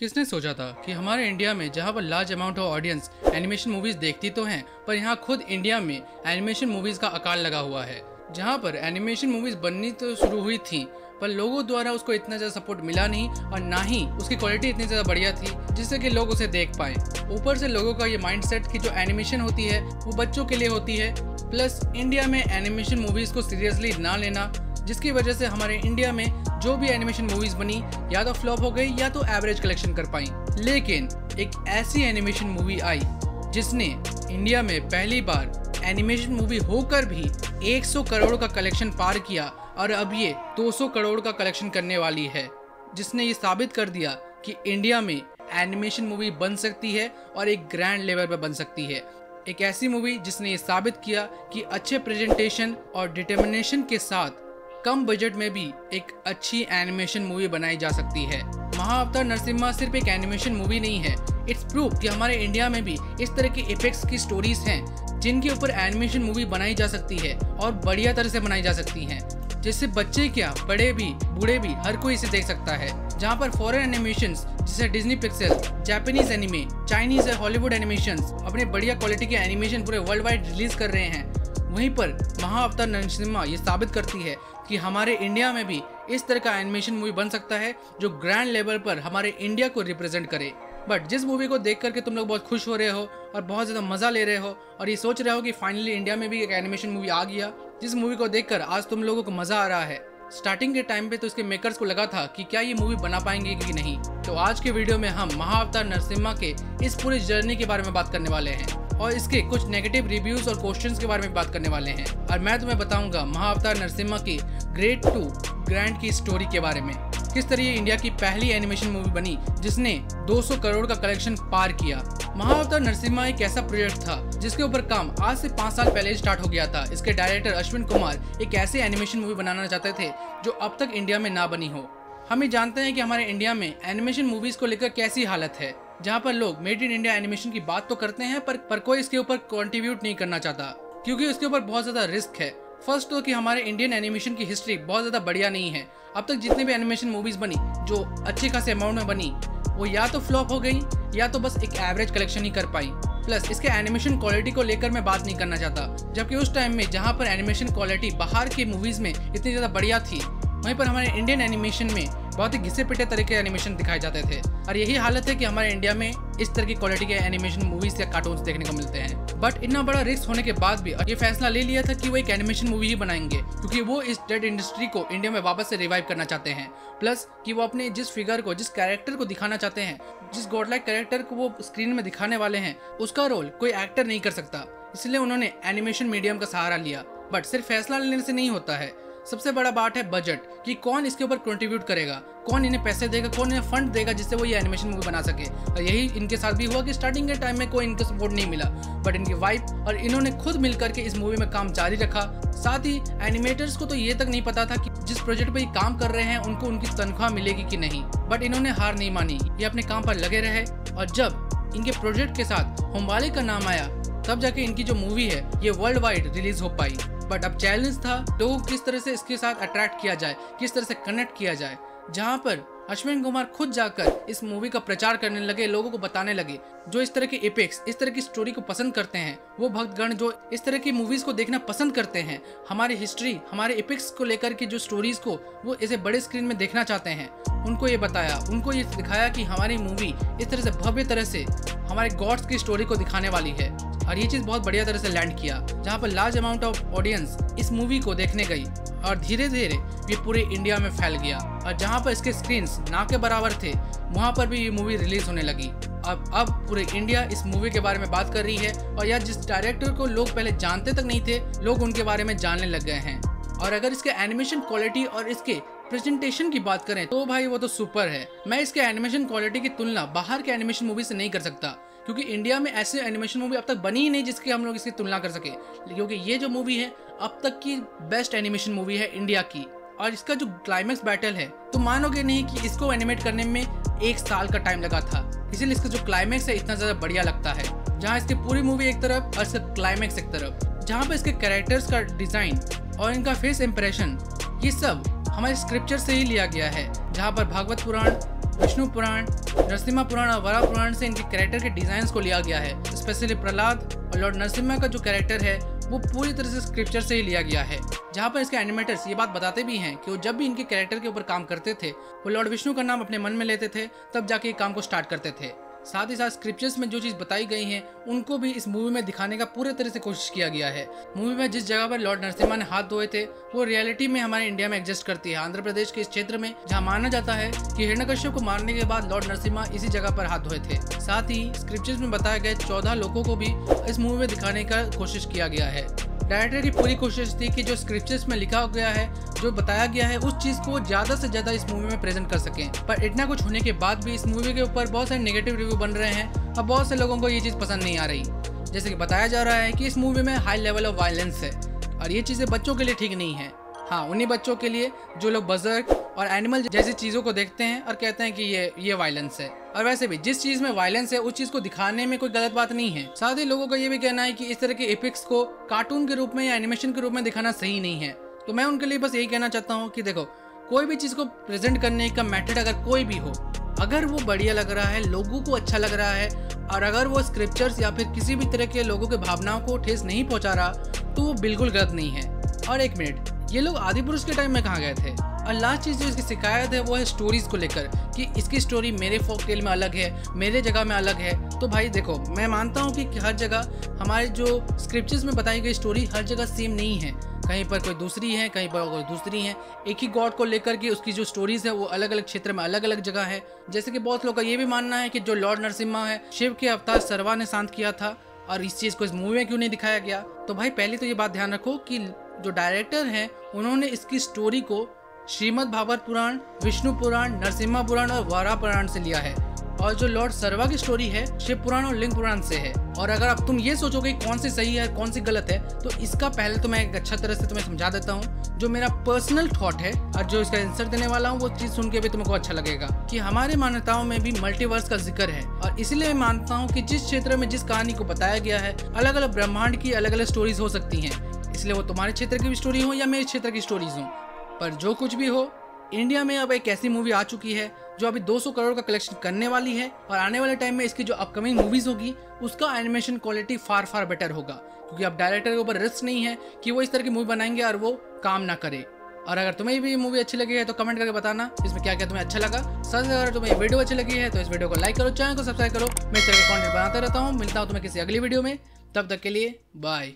किसने सोचा था कि हमारे इंडिया में जहां पर large amount of audience animation movies देखती तो हैं, पर यहां खुद इंडिया में एनिमेशन मूवीज का अकाल लगा हुआ है। जहां पर एनिमेशन मूवीज बननी तो शुरू हुई थी, पर लोगों द्वारा उसको इतना ज़्यादा सपोर्ट मिला नहीं और ना ही उसकी क्वालिटी इतनी ज़्यादा बढ़िया थी जिससे कि लोग उसे देख पाए। ऊपर से लोगों का ये माइंडसेट कि जो एनिमेशन होती है वो बच्चों के लिए होती है, प्लस इंडिया में एनिमेशन मूवीज़ को सीरियसली ना लेना, जिसकी वजह से हमारे इंडिया में जो भी एनिमेशन मूवीज़ बनी या तो फ्लॉप हो गई या तो एवरेज कलेक्शन कर पाई। लेकिन एक ऐसी एनिमेशन मूवी आई जिसने इंडिया में पहली बार एनिमेशन मूवी होकर भी 100 करोड़ का कलेक्शन पार किया और अब ये 200 करोड़ का कलेक्शन करने वाली है, जिसने ये साबित कर दिया कि इंडिया में एनिमेशन मूवी बन सकती है और एक ग्रैंड लेवल पर बन सकती है। एक ऐसी मूवी जिसने ये साबित किया कि अच्छे प्रेजेंटेशन और डिटर्मिनेशन के साथ कम बजट में भी एक अच्छी एनिमेशन मूवी बनाई जा सकती है। महाअवतार नरसिम्हा सिर्फ एक एनिमेशन मूवी नहीं है, इट्स प्रूफ कि हमारे इंडिया में भी इस तरह की एपेक्स की स्टोरीज हैं जिनके ऊपर एनिमेशन मूवी बनाई जा सकती है और बढ़िया तरह से बनाई जा सकती हैं, जिससे बच्चे क्या बड़े भी बूढ़े भी हर कोई इसे देख सकता है। जहां पर फॉरेन एनिमेशंस जैसे Disney pixel, Japanese anime, Chinese और हॉलीवुड एनिमेशंस अपने बढ़िया क्वालिटी के एनिमेशन पूरे वर्ल्ड वाइड रिलीज कर रहे हैं, वहीं पर महाअवतार नरसिम्हा ये साबित करती है कि हमारे इंडिया में भी इस तरह का एनिमेशन मूवी बन सकता है जो ग्रैंड लेवल पर हमारे इंडिया को रिप्रेजेंट करे। बट जिस मूवी को देख करके तुम लोग बहुत खुश हो रहे हो और बहुत ज़्यादा मज़ा ले रहे हो और ये सोच रहे हो कि फाइनली इंडिया में भी एक एनिमेशन मूवी आ गया, जिस मूवी को देखकर आज तुम लोगों को मज़ा आ रहा है, स्टार्टिंग के टाइम पे तो इसके मेकर्स को लगा था कि क्या ये मूवी बना पाएंगे कि नहीं। तो आज के वीडियो में हम महाअवतार नरसिम्हा के इस पूरी जर्नी के बारे में बात करने वाले हैं और इसके कुछ नेगेटिव रिव्यूज और क्वेश्चंस के बारे में बात करने वाले हैं, और मैं तुम्हें बताऊंगा महाअवतार नरसिम्हा की ग्रेट टू ग्रैंड की स्टोरी के बारे में, किस तरह ये इंडिया की पहली एनिमेशन मूवी बनी जिसने 200 करोड़ का कलेक्शन पार किया। महाअवतार नरसिम्हा एक ऐसा प्रोजेक्ट था जिसके ऊपर काम आज से 5 साल पहले स्टार्ट हो गया था। इसके डायरेक्टर अश्विन कुमार एक ऐसे एनिमेशन मूवी बनाना चाहते थे जो अब तक इंडिया में ना बनी हो। हम ही जानते हैं कि हमारे इंडिया में एनिमेशन मूवीज को लेकर कैसी हालत है, जहाँ पर लोग मेड इन इंडिया एनिमेशन की बात तो करते हैं पर कोई इसके ऊपर कंट्रीब्यूट नहीं करना चाहता, क्योंकि उसके ऊपर बहुत ज्यादा रिस्क है। फर्स्ट तो कि हमारे इंडियन एनिमेशन की हिस्ट्री बहुत ज़्यादा बढ़िया नहीं है। अब तक जितने भी एनिमेशन मूवीज़ बनी जो अच्छे खासे अमाउंट में बनी वो या तो फ्लॉप हो गई या तो बस एक एवरेज कलेक्शन ही कर पाई। प्लस इसके एनिमेशन क्वालिटी को लेकर मैं बात नहीं करना चाहता, जबकि उस टाइम में जहाँ पर एनिमेशन क्वालिटी बाहर की मूवीज़ में इतनी ज़्यादा बढ़िया थी, वहीं पर हमारे इंडियन एनिमेशन में बहुत ही घिसे पिटे तरह के एनिमेशन दिखाए जाते थे। और यही हालत है कि हमारे इंडिया में इस तरह की क्वालिटी के एनिमेशन मूवीज या कार्टून्स देखने को मिलते हैं। बट इतना बड़ा रिस्क होने के बाद भी ये फैसला ले लिया था कि वो एक एनिमेशन मूवी ही बनाएंगे, क्योंकि वो इस डेड इंडस्ट्री को इंडिया में वापस से रिवाइव करना चाहते हैं। प्लस कि वो अपने जिस फिगर को, जिस कैरेक्टर को दिखाना चाहते हैं, जिस गॉडलाइक कैरेक्टर को वो स्क्रीन में दिखाने वाले हैं, उसका रोल कोई एक्टर नहीं कर सकता, इसलिए उन्होंने एनिमेशन मीडियम का सहारा लिया। बट सिर्फ फैसला लेने से नहीं होता है, सबसे बड़ा बात है बजट, कि कौन इसके ऊपर कंट्रीब्यूट करेगा, कौन इन्हें पैसे देगा, कौन इन्हें फंड देगा जिससे वो ये एनिमेशन मूवी बना सके। और यही इनके साथ भी हुआ कि स्टार्टिंग के टाइम में कोई इनको सपोर्ट नहीं मिला, बट इनकी वाइफ और इन्होंने खुद मिल करके इस मूवी में काम जारी रखा। साथ ही एनिमेटर्स को तो ये तक नहीं पता था कि जिस प्रोजेक्ट पर ये काम कर रहे हैं उनको उनकी तनख्वाह मिलेगी कि नहीं, बट इन्होंने हार नहीं मानी, ये अपने काम पर लगे रहे। और जब इनके प्रोजेक्ट के साथ होमवाले का नाम आया तब जाके इनकी जो मूवी है ये वर्ल्ड वाइड रिलीज हो पाई। बट अब चैलेंज था लोगों को किस तरह से इसके साथ अट्रैक्ट किया जाए, किस तरह से कनेक्ट किया जाए, जहां पर अश्विन कुमार खुद जाकर इस मूवी का प्रचार करने लगे, लोगों को बताने लगे जो इस तरह के एपेक्स, इस तरह की स्टोरी को पसंद करते हैं, वो भक्तगण जो इस तरह की मूवीज को देखना पसंद करते हैं, हमारी हिस्ट्री, हमारे एपेक्स को लेकर के जो स्टोरीज को वो इसे बड़े स्क्रीन में देखना चाहते हैं, उनको ये बताया, उनको ये दिखाया कि हमारी मूवी इस तरह से भव्य तरह से हमारे गॉड्स की स्टोरी को दिखाने वाली है। और ये चीज़ बहुत बढ़िया तरह से लैंड किया, जहाँ पर लार्ज अमाउंट ऑफ ऑडियंस इस मूवी को देखने गई और धीरे धीरे ये पूरे इंडिया में फैल गया। और जहाँ पर इसके स्क्रीन्स ना के बराबर थे वहाँ पर भी ये मूवी रिलीज होने लगी। अब पूरे इंडिया इस मूवी के बारे में बात कर रही है, और यह जिस डायरेक्टर को लोग पहले जानते तक नहीं थे, लोग उनके बारे में जानने लग गए हैं। और अगर इसके एनिमेशन क्वालिटी और इसके प्रेजेंटेशन की बात करें तो भाई वो तो सुपर है। मैं इसके एनिमेशन क्वालिटी की तुलना बाहर के एनिमेशन मूवी से नहीं कर सकता, क्योंकि इंडिया में ऐसे एनिमेशन मूवी अब तक बनी ही नहीं जिसकी हम लोग इसकी तुलना कर सके, क्योंकि ये जो मूवी है अब तक की बेस्ट एनिमेशन मूवी है इंडिया की। और इसका जो क्लाइमैक्स बैटल है तो मानोगे नहीं कि इसको एनिमेट करने में 1 साल का टाइम लगा था, इसीलिए इसका जो क्लाइमैक्स है इतना ज़्यादा बढ़िया लगता है, जहाँ इसकी पूरी मूवी एक तरफ और इसका क्लाइमैक्स एक तरफ, जहाँ पर इसके कैरेक्टर्स का डिज़ाइन और इनका फेस इंप्रेशन ये सब हमारे स्क्रिप्चर से ही लिया गया है, जहाँ पर भागवत पुराण, विष्णु पुराण, नरसिम्हा पुराण और वराह पुराण से इनके कैरेक्टर के डिजाइन को लिया गया है। स्पेशली प्रहलाद और लॉर्ड नरसिम्हा का जो कैरेक्टर है वो पूरी तरह से स्क्रिप्चर से ही लिया गया है, जहाँ पर इसके एनिमेटर्स ये बात बताते भी हैं कि वो जब भी इनके कैरेक्टर के ऊपर काम करते थे वो लॉर्ड विष्णु का नाम अपने मन में लेते थे, तब जाके काम को स्टार्ट करते थे। साथ ही साथ स्क्रिप्चर्स में जो चीज़ बताई गई हैं उनको भी इस मूवी में दिखाने का पूरे तरह से कोशिश किया गया है। मूवी में जिस जगह पर लॉर्ड नरसिम्हा ने हाथ धोए थे वो रियलिटी में हमारे इंडिया में एग्जिस्ट करती है, आंध्र प्रदेश के इस क्षेत्र में, जहां माना जाता है कि हिरण्यकश्यप को मारने के बाद लॉर्ड नरसिम्हा इसी जगह पर हाथ धोए थे। साथ ही स्क्रिप्चर्स में बताए गए 14 लोगों को भी इस मूवी में दिखाने का कोशिश किया गया है। डायरेक्टर की पूरी कोशिश थी कि जो स्क्रिप्चर्स में लिखा गया है, जो बताया गया है, उस चीज़ को ज़्यादा से ज़्यादा इस मूवी में प्रेजेंट कर सकें। पर इतना कुछ होने के बाद भी इस मूवी के ऊपर बहुत सारे नेगेटिव रिव्यू बन रहे हैं और बहुत से लोगों को ये चीज़ पसंद नहीं आ रही। जैसे कि बताया जा रहा है कि इस मूवी में हाई लेवल ऑफ वायलेंस है और ये चीज़ें बच्चों के लिए ठीक नहीं है। हाँ, उन्हीं बच्चों के लिए जो लोग बजर्क और एनिमल जैसी चीज़ों को देखते हैं और कहते हैं कि ये वायलेंस है। और वैसे भी जिस चीज़ में वायलेंस है उस चीज़ को दिखाने में कोई गलत बात नहीं है। साथ ही लोगों का ये भी कहना है कि इस तरह के एपिक्स को कार्टून के रूप में या एनिमेशन के रूप में दिखाना सही नहीं है। तो मैं उनके लिए बस यही कहना चाहता हूँ कि देखो, कोई भी चीज़ को प्रेजेंट करने का मेथड अगर कोई भी हो, अगर वो बढ़िया लग रहा है, लोगों को अच्छा लग रहा है और अगर वो स्क्रिप्चर्स या फिर किसी भी तरह के लोगों के भावनाओं को ठेस नहीं पहुँचा रहा तो वो बिल्कुल गलत नहीं है। और एक मिनट, ये लोग आदिपुरुष के टाइम में कहाँ गए थे? और लास्ट चीज़ जो इसकी शिकायत है वो है स्टोरीज को लेकर कि इसकी स्टोरी मेरे फोक टेल में अलग है, मेरे जगह में अलग है। तो भाई देखो, मैं मानता हूँ कि हर जगह हमारे जो स्क्रिप्चर्स में बताई गई स्टोरी हर जगह सेम नहीं है, कहीं पर कोई दूसरी है, कहीं पर कोई दूसरी है। एक ही गॉड को लेकर के उसकी जो स्टोरीज है वो अलग अलग क्षेत्र में अलग अलग जगह है। जैसे कि बहुत लोग का ये भी मानना है कि जो लॉर्ड नरसिम्हा है शिव के अवतार सर्वा ने शांत किया था और इस चीज़ को इस मूवी में क्यों नहीं दिखाया गया। तो भाई पहले तो ये बात ध्यान रखो कि जो डायरेक्टर हैं उन्होंने इसकी स्टोरी को श्रीमद् भागवत पुराण, विष्णु पुराण, नरसिम्हा पुराण और वराह पुराण से लिया है और जो लॉर्ड सर्वा की स्टोरी है शिव पुराण और लिंग पुराण से है। और अगर अब तुम ये सोचोगे कौन सी सही है कौन सी गलत है, तो इसका पहले तो मैं एक अच्छा तरह से तुम्हें समझा देता हूँ। जो मेरा पर्सनल थॉट है और जो इसका आंसर देने वाला हूँ वो चीज़ सुन के भी तुमको अच्छा लगेगा कि हमारे मान्यताओं में भी मल्टीवर्स का जिक्र है और इसलिए मैं मानता हूँ कि जिस क्षेत्र में जिस कहानी को बताया गया है अलग अलग ब्रह्मांड की अलग अलग स्टोरीज हो सकती हैं, इसलिए वो तुम्हारे क्षेत्र की भी स्टोरी हो या मेरे क्षेत्र की स्टोरीज हो। पर जो कुछ भी हो, इंडिया में अब एक ऐसी मूवी आ चुकी है जो अभी 200 करोड़ का कलेक्शन करने वाली है और आने वाले टाइम में इसकी जो अपकमिंग मूवीज होगी उसका एनिमेशन क्वालिटी फार बेटर होगा, क्योंकि अब डायरेक्टर के ऊपर रिस्क नहीं है कि वो इस तरह की मूवी बनाएंगे और वो काम ना करे। और अगर तुम्हें भी ये मूवी अच्छी लगी है तो कमेंट करके बताना इसमें क्या क्या तुम्हें अच्छा लगा। साथ ही अगर तुम्हें वीडियो अच्छी लगी है तो इस वीडियो को लाइक करो, चैनल को सब्सक्राइब करो। मैं इस तरह के कंटेंट बनाता रहता हूँ। मिलता हूँ तुम्हें किसी अगली वीडियो में, तब तक के लिए बाय।